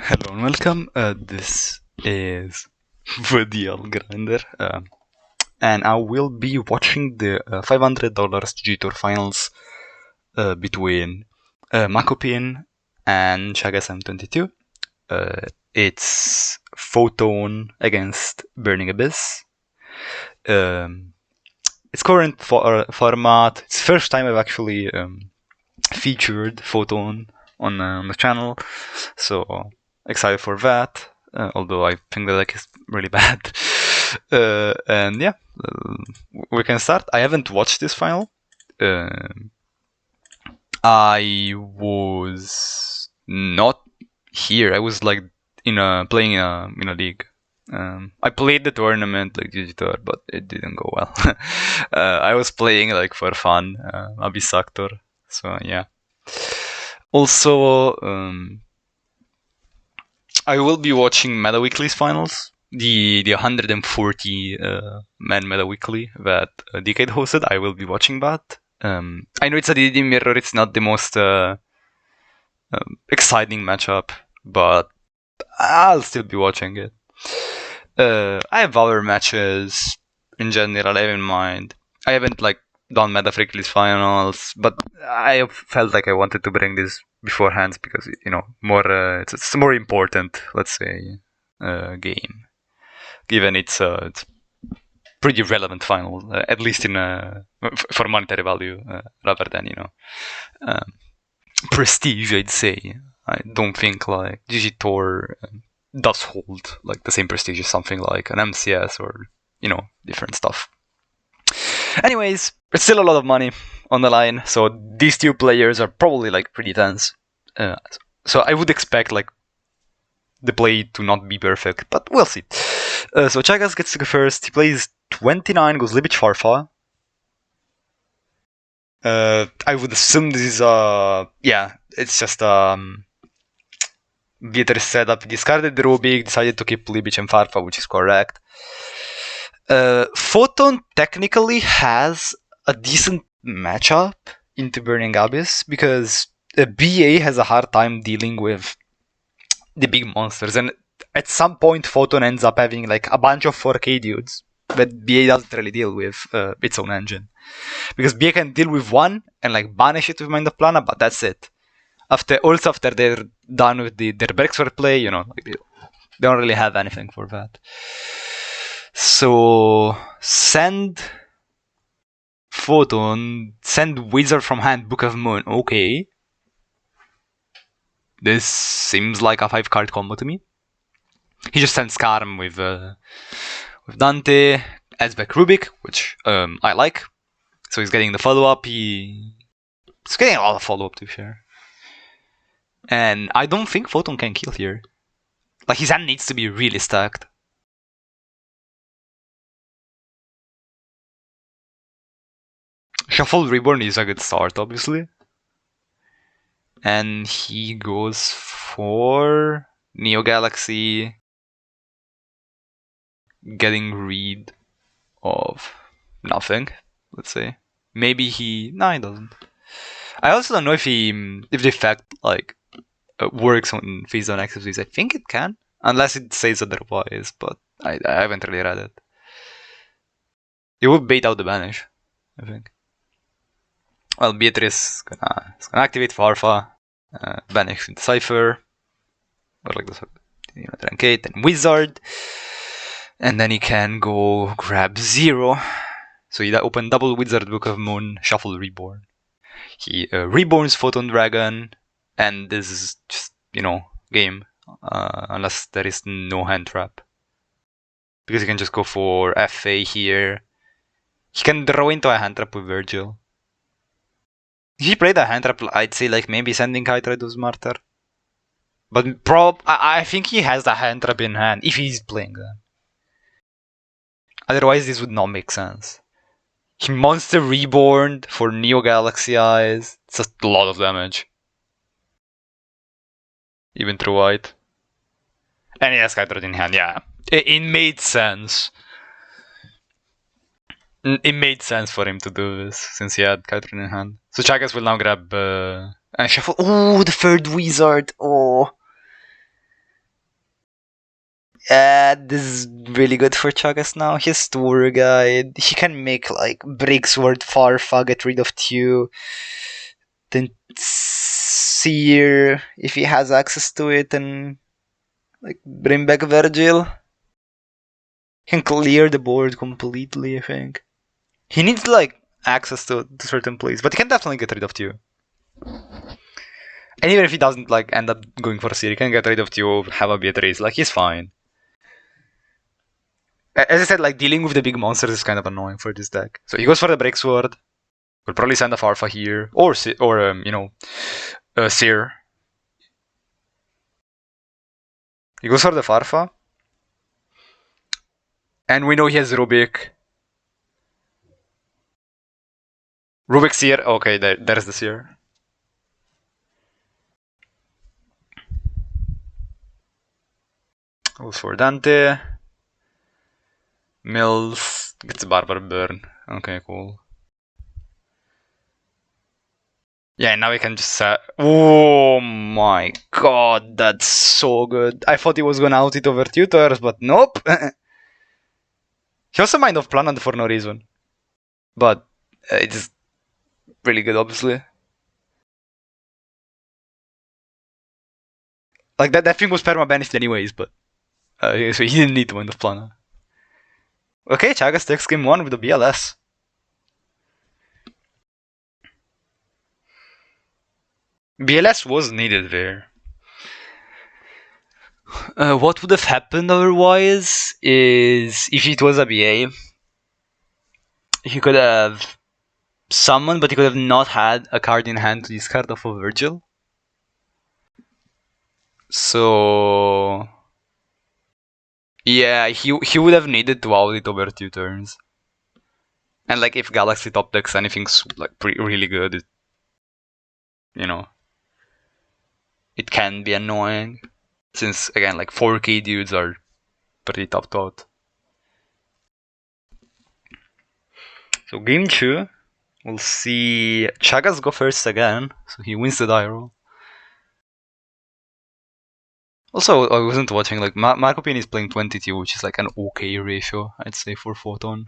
Hello and welcome. This is the Grinder, and I will be watching the $500 GG Tour finals between Makopin and Chagas M22. It's Photon against Burning Abyss. Its current format. It's the first time I've actually featured Photon on the channel, so excited for that. Although I think the deck is really bad. And yeah, we can start. I haven't watched this final. I was not here. I was like playing in a league. I played the tournament like GGTOOR, but it didn't go well. I was playing like for fun, Abyss Actor. So yeah. Also, I will be watching Meta Weekly's finals, the 140 man Meta Weekly that Decade hosted. I will be watching that. I know it's a DD mirror. It's not the most exciting matchup, but I'll still be watching it. I have other matches in general I have in mind. I haven't like done Meta Weekly's finals, but I felt like I wanted to bring this beforehand because more it's a more important, let's say, game, given it's pretty relevant final, at least in for monetary value, rather than prestige, I'd say. I don't think like GGTOOR does hold like the same prestige as something like an MCS or different stuff. Anyways, it's still a lot of money on the line, so these two players are probably like pretty tense. So I would expect like the play to not be perfect, but we'll see. So Chagas gets to go first. He plays 29, goes Libich Farfa. I would assume this is it's just Beatrice setup. He discarded the Rubik, decided to keep Libich and Farfa, which is correct. Photon technically has a decent matchup into Burning Abyss because BA has a hard time dealing with the big monsters, and at some point Photon ends up having like a bunch of 4K dudes that BA doesn't really deal with its own engine, because BA can deal with one and like banish it with Mind of Plana, but that's it. After they're done with their Brexford play, like they don't really have anything for that. So send Photon, send Wizard from hand, Book of Moon. Okay, this seems like a 5-card combo to me. He just sends Karm with Dante, adds back Rubik, which I like. So he's getting the follow-up. He's getting a lot of follow-up, to be fair. And I don't think Photon can kill here. Like, his hand needs to be really stacked. Shuffle Reborn is a good start, obviously. And he goes for Neo Galaxy, getting rid of nothing, let's say. Maybe he doesn't. I also don't know if the effect like works on phase on accessories. I think it can, unless it says otherwise, but I haven't really read it. It would bait out the banish, I think. Well, Beatrice is gonna activate Farfa, banish into Cypher, or like this, Truncate and Wizard, and then he can go grab 0. So he open double Wizard, Book of Moon, shuffle Reborn. He reborns Photon Dragon, and this is just game, unless there is no hand trap, because he can just go for FA here. He can draw into a hand trap with Virgil. If he played a hand trap, I'd say like maybe sending Hydra to smarter. But I think he has the hand trap in hand if he's playing that. Otherwise, this would not make sense. He Monster Reborn for Neo Galaxy Eyes. It's just a lot of damage. Even through white. And he has Hydra in hand, yeah. It made sense. It made sense for him to do this, since he had Hydra in hand. So Chagas will now grab and shuffle. Oh, the third Wizard! Oh! This is really good for Chagas now. His tour guide. He can make like Breaksword Farfa, get rid of Tew. Then Seer, if he has access to it, and like bring back Virgil. Can clear the board completely, I think. He needs like access to certain plays, but he can definitely get rid of Tew. And even if he doesn't like end up going for a Seer, he can get rid of Tew, have a Beatrice, like he's fine. As I said, like dealing with the big monsters is kind of annoying for this deck. So he goes for the Breaksword. We'll probably send a Farfa here, or Seer. He goes for the Farfa, and we know he has Rubik. Rubik Seer. Okay, there's the Seer. Goes for Dante. Mills gets Barbar Burn. Okay, cool. Yeah, now we can just oh my god, that's so good. I thought he was gonna out it over tutors, but nope. He also Mind of Planet for no reason. But it's really good, obviously. Like that thing was perma-banished anyways, but so he didn't need to Mind of Planet. Okay, Chagas takes game 1 with the BLS. BLS was needed there. What would have happened otherwise is if it was a BA, he could have summoned, but he could have not had a card in hand to discard off of Virgil. So yeah, he would have needed to out it over 2 turns. And like if Galaxy top decks anything's like really good, it can be annoying. Since again, like 4K dudes are pretty top thought. So game 2, we'll see Chagas go first again, so he wins the die roll. Also, I wasn't watching, like Marco Pini is playing 22, which is like an okay ratio, I'd say, for Photon.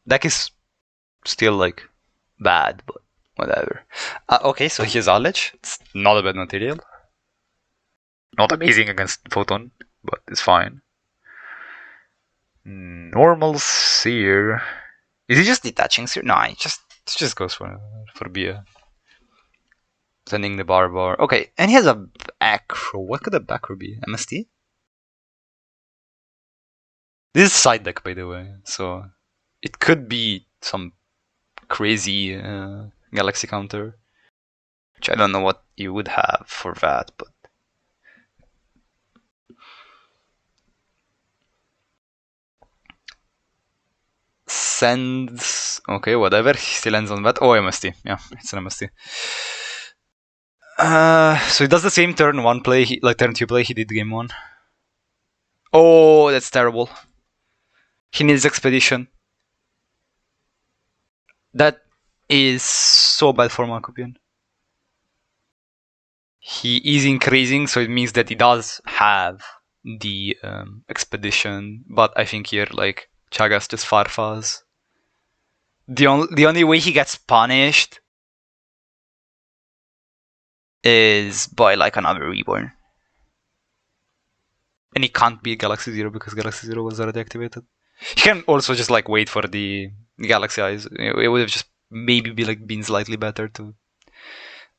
Deck is still like bad, but whatever. Okay, so here's Alech. It's not a bad material. Not amazing against Photon, but it's fine. Normal Seer. Is he just detaching Seer? No, he just goes for Bia. Sending the Barbar. Okay, and he has a Acro. What could a Backro be? MST? This is side deck, by the way, so it could be some crazy Galaxy counter. Which I don't know what you would have for that, but sends. Okay, whatever. He still ends on that. Oh, MST. Yeah, it's an MST. So he does the same turn 1 play, like turn 2 play he did game 1. Oh, that's terrible. He needs Expedition. That is so bad for Makopian. He is increasing, so it means that he does have the Expedition, but I think here, like, Chagas just farfas. The only way he gets punished is by, like, another Reborn. And he can't beat Galaxy Zero because Galaxy Zero was already activated. He can also just like wait for the Galaxy Eyes. It would have just maybe been slightly better to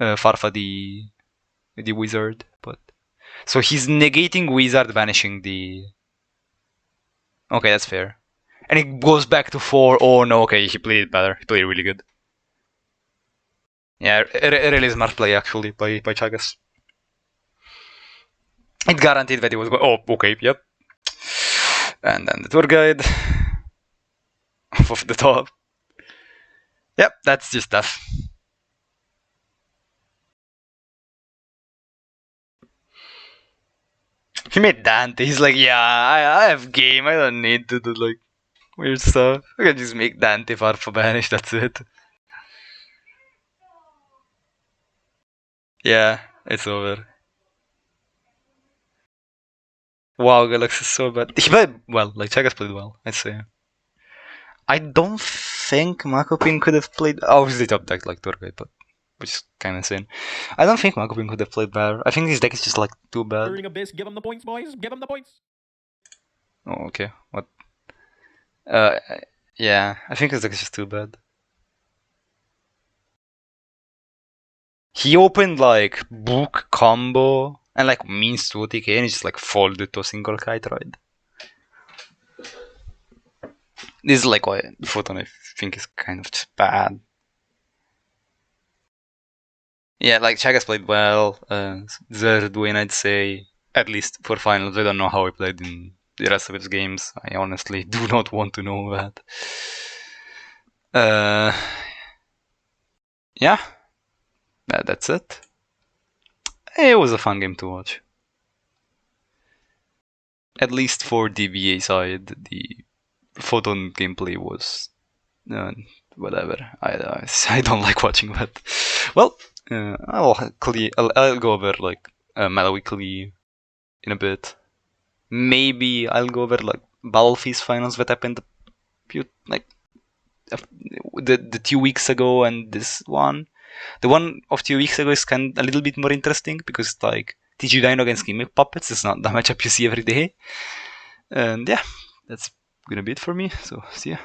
Farfa the Wizard, but so he's negating Wizard, banishing the. Okay, that's fair. And it goes back to 4. Oh no, okay, he played it better. He played it really good. Yeah, a really smart play actually by Chagas. It guaranteed that he was going. Oh, okay, yep. And then the tour guide off the top. Yep, that's just tough. He made Dante. He's like, yeah, I have game. I don't need to do like weird stuff. I can just make Dante Farfa banish. That's it. Yeah, it's over. Wow, Galaxy is so bad. He played well, like Chagas played well, I'd say. I don't think Makopin could have played. Obviously, top deck like Torgay, but which is kind of insane. I don't think Makopin could have played better. I think his deck is just like too bad. Burning Abyss, give him the points, boys. Give him the points. Oh, okay. What? Yeah, I think his deck is just too bad. He opened like book combo and like means 2 TK and he just like folded to a single kite ride. This is like what Photon I think is kind of just bad. Yeah, like Chagas played well. Zerdwin, I'd say, at least for finals. I don't know how he played in the rest of his games. I honestly do not want to know that. Yeah, that's it. It was a fun game to watch. At least for the VA side, the Photon gameplay was whatever. I don't like watching that. Well, I'll go over like Meta Weekly in a bit. Maybe I'll go over like Battlefield finals that happened like the 2 weeks ago and this one. The one of 2 weeks ago is kind of a little bit more interesting because it's like TG Dino against Gimmick Puppets. It's not the matchup you see every day. And yeah, that's gonna be it for me. So see ya.